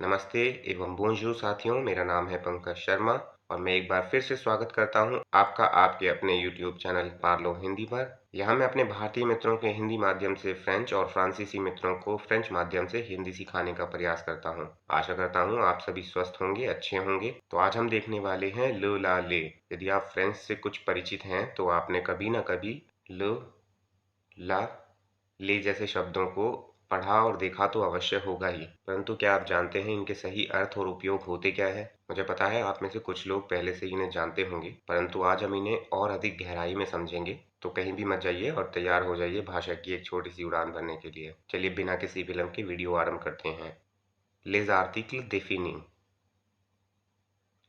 नमस्ते एवं बोंजूर साथियों, मेरा नाम है पंकज शर्मा और मैं एक बार फिर से स्वागत करता हूं आपका आपके अपने YouTube चैनल पार्लो हिंदी पर। यहां मैं अपने भारतीय मित्रों के हिंदी माध्यम से फ्रेंच और फ्रांसीसी मित्रों को फ्रेंच माध्यम से हिंदी सिखाने का प्रयास करता हूं। आशा करता हूं आप सभी स्वस्थ होंगे, अच्छे होंगे। तो आज हम देखने वाले हैं ल, ला, ले। यदि आप फ्रेंच से कुछ परिचित हैं तो आपने कभी न कभी ल, ला, ले जैसे शब्दों को पढ़ा और देखा तो अवश्य होगा ही, परंतु क्या आप जानते हैं इनके सही अर्थ और उपयोग होते क्या है? मुझे पता है आप में से कुछ लोग पहले से ही इन्हें जानते होंगे, परंतु आज हम इन्हें और अधिक गहराई में समझेंगे। तो कहीं भी मत जाइए और तैयार हो जाइए भाषा की एक छोटी सी उड़ान भरने के लिए। चलिए बिना किसी विलंब के वीडियो आरंभ करते हैं। Les articles définis।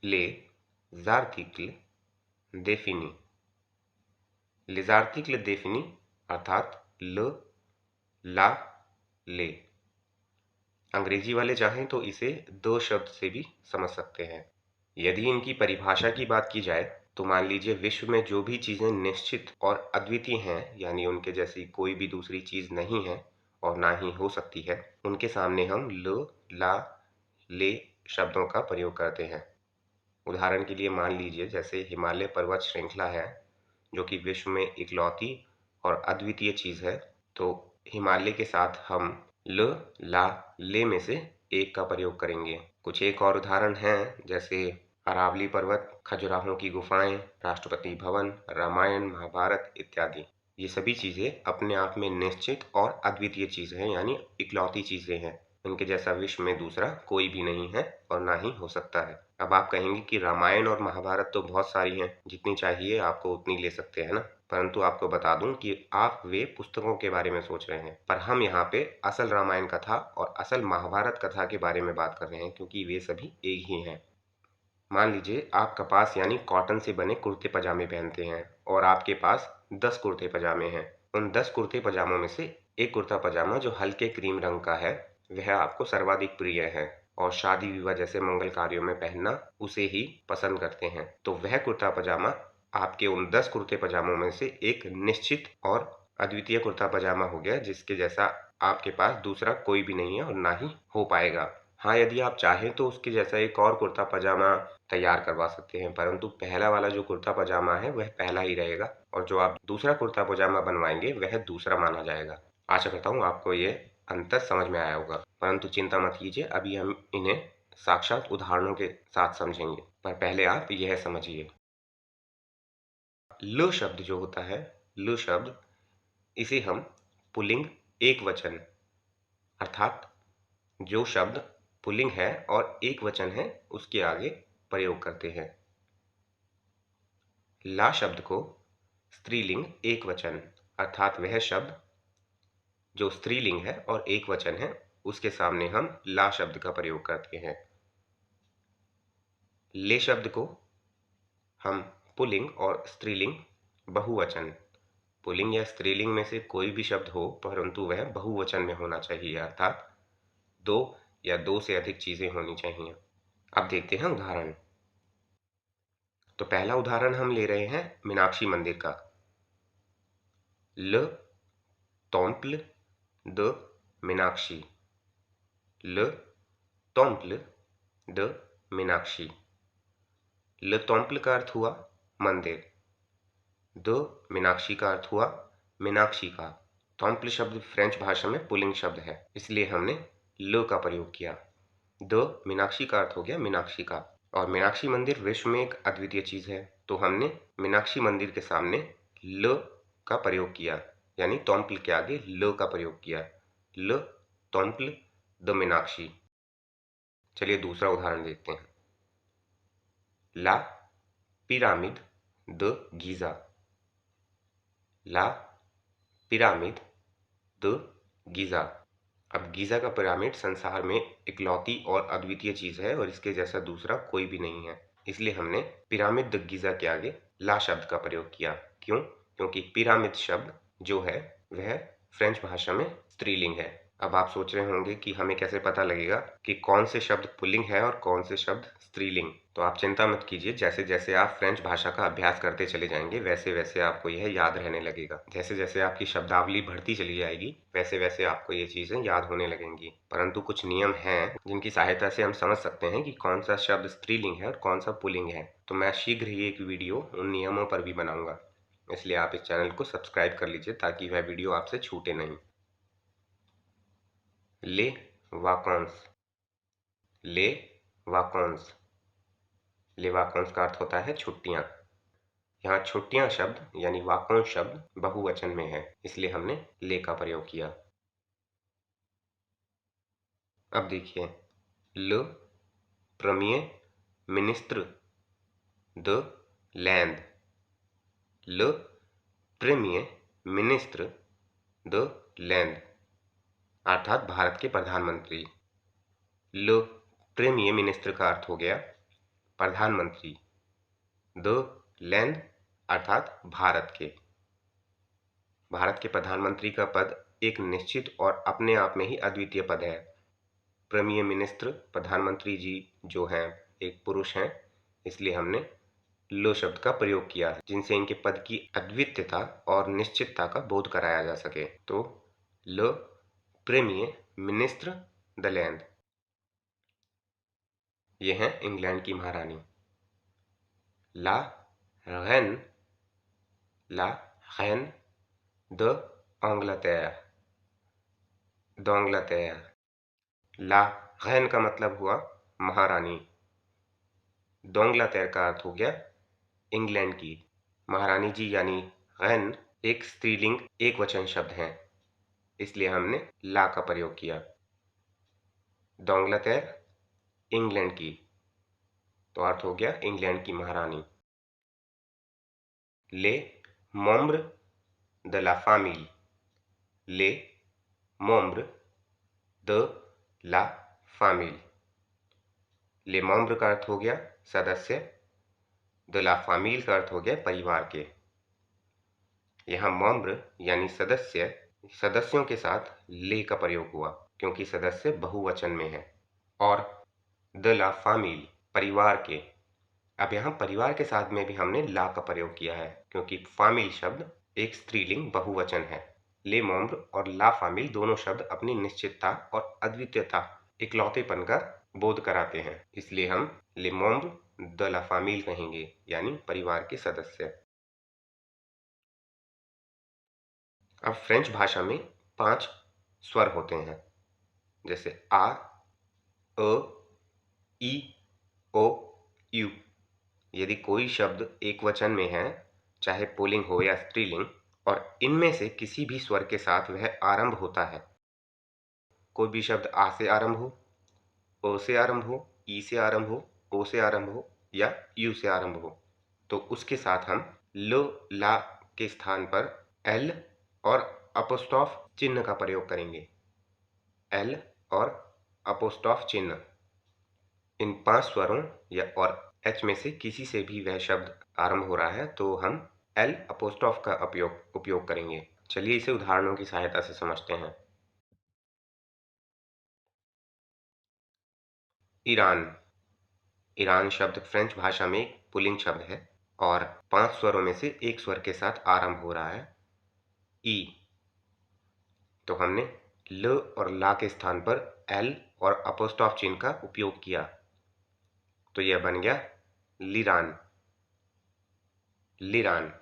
Les articles définis। Les articles définis अर्थात ल, ला, ले। अंग्रेजी वाले चाहें तो इसे दो शब्द से भी समझ सकते हैं। यदि इनकी परिभाषा की बात की जाए तो मान लीजिए विश्व में जो भी चीजें निश्चित और अद्वितीय हैं, यानी उनके जैसी कोई भी दूसरी चीज नहीं है और ना ही हो सकती है, उनके सामने हम ल, ला, ले शब्दों का प्रयोग करते हैं। उदाहरण के लिए मान लीजिए जैसे हिमालय पर्वत श्रृंखला है, जो कि विश्व में इकलौती और अद्वितीय चीज है, तो हिमालय के साथ हम ल, ला, ले में से एक का प्रयोग करेंगे। कुछ एक और उदाहरण हैं जैसे अरावली पर्वत, खजुराहों की गुफाएं, राष्ट्रपति भवन, रामायण, महाभारत इत्यादि। ये सभी चीजें अपने आप में निश्चित और अद्वितीय चीज हैं, यानी इकलौती चीजें हैं। इनके जैसा विश्व में दूसरा कोई भी नहीं है और ना ही हो सकता है। अब आप कहेंगे कि रामायण और महाभारत तो बहुत सारी हैं, जितनी चाहिए आपको उतनी ले सकते हैं ना। परंतु आपको बता दूं कि आप वे पुस्तकों के बारे में सोच रहे हैं, पर हम यहाँ पे असल रामायण कथा और असल महाभारत कथा के बारे में बात कर रहे हैं, क्योंकि वे सभी एक ही हैं। मान लीजिए आप कपास यानी कॉटन से बने कुर्ते पजामे पहनते हैं और आपके पास 10 कुर्ते पजामे हैं। उन 10 कुर्ते पजामों में से एक कुर्ता पजामा जो हल्के क्रीम रंग का है, वह आपको सर्वाधिक प्रिय है और शादी विवाह जैसे मंगल कार्यों में पहनना उसे ही पसंद करते हैं। तो वह कुर्ता पजामा आपके उन 10 कुर्ते पजामों में से एक निश्चित और अद्वितीय कुर्ता पजामा हो गया, जिसके जैसा आपके पास दूसरा कोई भी नहीं है और ना ही हो पाएगा। हाँ, यदि आप चाहें तो उसके जैसा एक और कुर्ता पजामा तैयार करवा सकते हैं, परंतु पहला वाला जो कुर्ता पजामा है वह पहला ही रहेगा और जो आप दूसरा कुर्ता पजामा बनवाएंगे वह दूसरा माना जाएगा। आशा करता हूँ आपको ये अंतर समझ में आया होगा, परंतु चिंता मत कीजिए, अभी हम इन्हें साक्षात उदाहरणों के साथ समझेंगे। पर पहले आप यह समझिए, ल शब्द जो होता है, ल शब्द, इसे हम पुल्लिंग एक वचन अर्थात जो शब्द पुल्लिंग है और एक वचन है उसके आगे प्रयोग करते हैं। ला शब्द को स्त्रीलिंग एक वचन अर्थात वह शब्द जो स्त्रीलिंग है और एक वचन है उसके सामने हम ला शब्द का प्रयोग करते हैं। ले शब्द को हम पुल्लिंग और स्त्रीलिंग बहुवचन, पुल्लिंग या स्त्रीलिंग में से कोई भी शब्द हो परंतु वह बहुवचन में होना चाहिए, अर्थात दो या दो से अधिक चीजें होनी चाहिए। अब देखते हैं उदाहरण। तो पहला उदाहरण हम ले रहे हैं मीनाक्षी मंदिर का। ल temple de मीनाक्षी। ल temple de मीनाक्षी। ल temple का अर्थ हुआ मंदिर, द मीनाक्षी का अर्थ हुआ मीनाक्षी का। temple शब्द फ्रेंच भाषा में पुल्लिंग शब्द है, इसलिए हमने ल का प्रयोग किया। द मीनाक्षी का अर्थ हो गया मीनाक्षी का, और मीनाक्षी मंदिर विश्व में एक अद्वितीय चीज है, तो हमने मीनाक्षी मंदिर के सामने ल का प्रयोग किया, यानी temple के आगे ल का प्रयोग किया। ल temple द मीनाक्षी। चलिए दूसरा उदाहरण देखते हैं। ला पिरामिड द गीजा। ला पिरामिड द गीजा। अब गीजा का पिरामिड संसार में इकलौती और अद्वितीय चीज है और इसके जैसा दूसरा कोई भी नहीं है, इसलिए हमने पिरामिड द गीजा के आगे ला शब्द का प्रयोग किया। क्यों? क्योंकि पिरामिड शब्द जो है वह फ्रेंच भाषा में स्त्रीलिंग है, अब आप सोच रहे होंगे कि हमें कैसे पता लगेगा कि कौन से शब्द पुल्लिंग है और कौन से शब्द स्त्रीलिंग। तो आप चिंता मत कीजिए, जैसे जैसे आप फ्रेंच भाषा का अभ्यास करते चले जाएंगे वैसे वैसे आपको यह याद रहने लगेगा। जैसे जैसे आपकी शब्दावली बढ़ती चली जाएगी वैसे वैसे आपको ये चीजें याद होने लगेंगी। परंतु कुछ नियम हैं जिनकी सहायता से हम समझ सकते हैं कि कौन सा शब्द स्त्रीलिंग है और कौन सा पुल्लिंग है। तो मैं शीघ्र ही एक वीडियो उन नियमों पर भी बनाऊंगा, इसलिए आप इस चैनल को सब्सक्राइब कर लीजिए ताकि वह वीडियो आपसे छूटे नहीं। ले वाकांस, ले वाकांस। ले वाकांस का अर्थ होता है छुट्टियां। यहाँ छुट्टियां शब्द यानी वाकांश शब्द बहुवचन में है, इसलिए हमने ले का प्रयोग किया। अब देखिए, ल प्रीमियर मिनिस्टर द लैंड। ल प्रीमियर मिनिस्टर द लैंड अर्थात भारत के प्रधानमंत्री। ल प्रीमियर मिनिस्टर का अर्थ हो गया प्रधानमंत्री। द लैंड अर्थात भारत के। भारत के प्रधानमंत्री का पद एक निश्चित और अपने आप में ही अद्वितीय पद है। प्रीमियर मिनिस्टर प्रधानमंत्री जी जो हैं एक पुरुष हैं, इसलिए हमने लो शब्द का प्रयोग किया है जिनसे इनके पद की अद्वितीयता और निश्चितता का बोध कराया जा सके। तो ल प्रीमियर मिनिस्टर द लैंड, ये हैं इंग्लैंड की महारानी। ला रेन, ला रेन द अंग्लतैर, d'Angleterre। ला रेन का मतलब हुआ महारानी। d'Angleterre का अर्थ हो गया इंग्लैंड की महारानी जी, यानी रेन एक स्त्रीलिंग एक वचन शब्द है, इसलिए हमने ला का प्रयोग किया। d'Angleterre इंग्लैंड की, तो अर्थ हो गया इंग्लैंड की महारानी। ले membres de la famille, ले membres de la famille। ले membres का अर्थ हो गया सदस्य, de la famille का अर्थ हो गया परिवार के। यहाँ membre यानी सदस्य, सदस्यों के साथ ले का प्रयोग हुआ क्योंकि सदस्य बहुवचन में है। और de la famille परिवार के। अब यहाँ परिवार के साथ में भी हमने ला का प्रयोग किया है क्योंकि फामिल शब्द एक स्त्रीलिंग बहुवचन है। ले membres और ला फामिल दोनों शब्द अपनी निश्चितता और अद्वितीयता, इकलौतेपन का बोध कराते हैं, इसलिए हम ले membres de la famille कहेंगे, यानी परिवार के सदस्य। अब फ्रेंच भाषा में 5 स्वर होते हैं, जैसे आ, अ, ई, ओ, यू। यदि कोई शब्द एक वचन में है, चाहे पुल्लिंग हो या स्त्रीलिंग, और इनमें से किसी भी स्वर के साथ वह आरंभ होता है, कोई भी शब्द आ से आरंभ हो, ओ से आरंभ हो, ई से आरंभ हो, ओ से आरंभ हो या यू से आरंभ हो, तो उसके साथ हम लो ला के स्थान पर एल और अपोस्ट्रोफ चिन्ह का प्रयोग करेंगे। एल और अपोस्ट्रोफ चिन्ह, इन 5 स्वरों या और एच में से किसी से भी वह शब्द आरंभ हो रहा है तो हम एल अपोस्ट्रोफ का उपयोग करेंगे। चलिए इसे उदाहरणों की सहायता से समझते हैं। ईरान। ईरान शब्द फ्रेंच भाषा में एक पुल्लिंग शब्द है और 5 स्वरों में से एक स्वर के साथ आरंभ हो रहा है, ई। तो हमने ल और ला के स्थान पर एल और अपोस्ट्रोफ चिन्ह का उपयोग किया, तो यह बन गया लीरान, लीरान।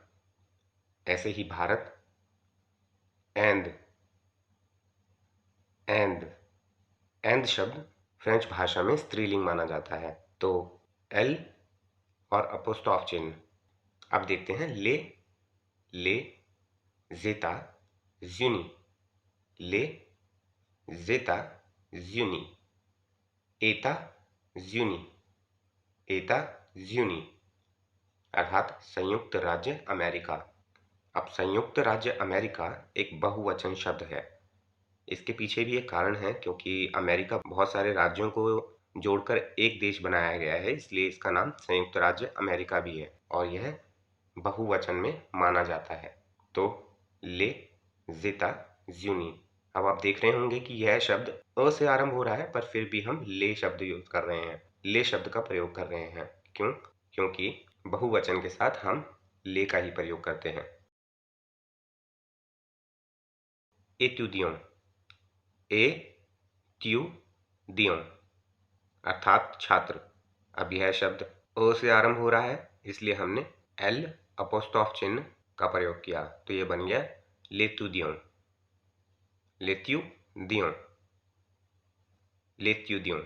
ऐसे ही भारत, एंद, एंद। एंद शब्द फ्रेंच भाषा में स्त्रीलिंग माना जाता है, तो एल और अपोस्ट्रोफ चिन्ह। अब देखते हैं ले, ले, जेता, ज्यूनी, ले, जेता, ज्यूनी, एता, ज्यूनी, एता, ज्यूनी अर्थात संयुक्त राज्य अमेरिका। अब संयुक्त राज्य अमेरिका एक बहुवचन शब्द है। इसके पीछे भी एक कारण है क्योंकि अमेरिका बहुत सारे राज्यों को जोड़कर एक देश बनाया गया है, इसलिए इसका नाम संयुक्त राज्य अमेरिका भी है और यह बहुवचन में माना जाता है। तो ले, जेता, ज्यूनी अब आप देख रहे होंगे कि यह शब्द अ से आरंभ हो रहा है, पर फिर भी हम ले शब्द यूज कर रहे हैं, ले शब्द का प्रयोग कर रहे हैं। क्यों? क्योंकि बहुवचन के साथ हम ले का ही प्रयोग करते हैं। एतुदियों, एतुदियों अर्थात छात्र। अब यह शब्द अ से आरंभ हो रहा है, इसलिए हमने एल अपोस्ट्रोफ चिन्ह का प्रयोग किया, तो ये बन गया लेतुदियों, लेत्युदियों, लेत्युदियों।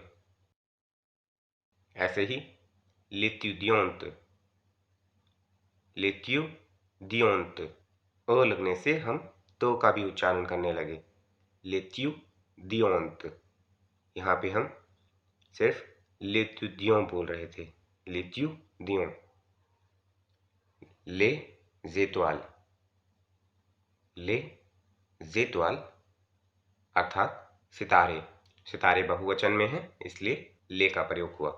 ऐसे ही लेत्युदियोंत, लेत्युदियोंत। अ लगने से हम तो का भी उच्चारण करने लगे, लेत्युदियोंत। यहाँ पे हम सिर्फ लेत्युदियों बोल रहे थे, लेत्युदियों। ले जेतवाल, ले जेतवाल अर्थात सितारे। सितारे बहुवचन में है, इसलिए ले का प्रयोग हुआ।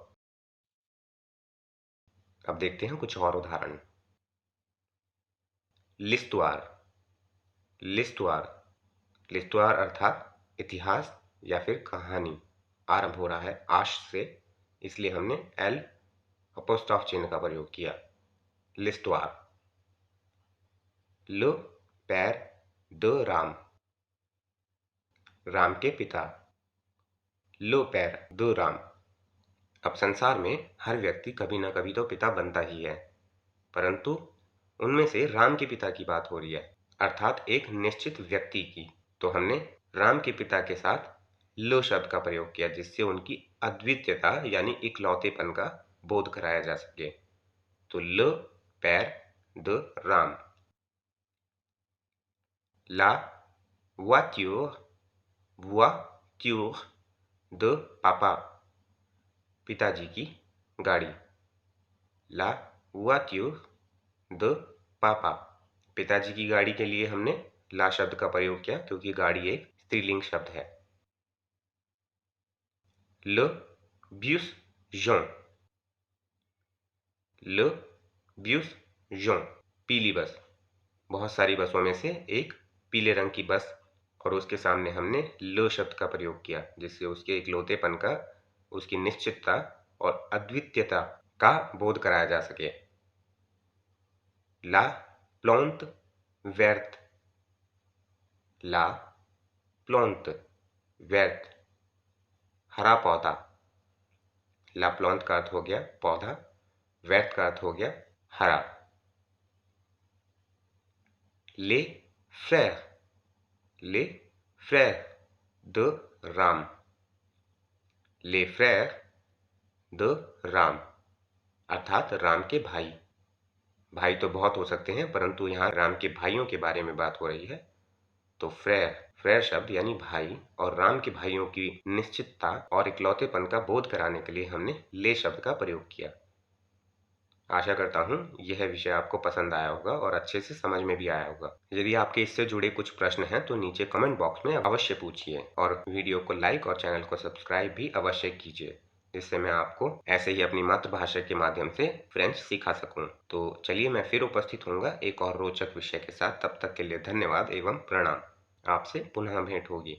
अब देखते हैं कुछ और उदाहरण। लिस्तवार, लिस्तवार, लिस्तवार अर्थात इतिहास या फिर कहानी। आरंभ हो रहा है आश से, इसलिए हमने एल अपोस्ट्रोफ चिन्ह का प्रयोग किया, लिस्तवार। ल पैर द राम, राम के पिता, लो पैर द राम। अब संसार में हर व्यक्ति कभी ना कभी तो पिता बनता ही है, परंतु उनमें से राम के पिता की बात हो रही है, अर्थात एक निश्चित व्यक्ति की। तो हमने राम के पिता के साथ लो शब्द का प्रयोग किया, जिससे उनकी अद्वितीयता यानी इकलौतेपन का बोध कराया जा सके। तो ल पैर द राम। ला voiture de पापा, पिताजी की गाड़ी। ला voiture de पापा, पिताजी की गाड़ी के लिए हमने ला शब्द का प्रयोग किया, क्योंकि गाड़ी एक स्त्रीलिंग शब्द है। Le bus jaune, le bus jaune, पीली बस। बहुत सारी बसों में से एक पीले रंग की बस, और उसके सामने हमने ल शब्द का प्रयोग किया, जिससे उसके इकलौतेपन का, उसकी निश्चितता और अद्वितीयता का बोध कराया जा सके। ला प्लोंत व्यर्थ, ला प्लोंत व्यर्थ हरा पौधा। ला प्लोंत का अर्थ हो गया पौधा, व्यर्थ का अर्थ हो गया हरा। ले फ्रैर, ले फ्रैर द राम, ले फ्रैर द राम अर्थात राम के भाई। भाई तो बहुत हो सकते हैं, परंतु यहाँ राम के भाइयों के बारे में बात हो रही है। तो फ्रैर, फ्रैर शब्द यानी भाई, और राम के भाइयों की निश्चितता और इकलौतेपन का बोध कराने के लिए हमने ले शब्द का प्रयोग किया। आशा करता हूँ यह विषय आपको पसंद आया होगा और अच्छे से समझ में भी आया होगा। यदि आपके इससे जुड़े कुछ प्रश्न हैं तो नीचे कमेंट बॉक्स में अवश्य पूछिए, और वीडियो को लाइक और चैनल को सब्सक्राइब भी अवश्य कीजिए, जिससे मैं आपको ऐसे ही अपनी मातृभाषा के माध्यम से फ्रेंच सिखा सकूं। तो चलिए, मैं फिर उपस्थित होऊंगा एक और रोचक विषय के साथ। तब तक के लिए धन्यवाद एवं प्रणाम। आपसे पुनः भेंट होगी।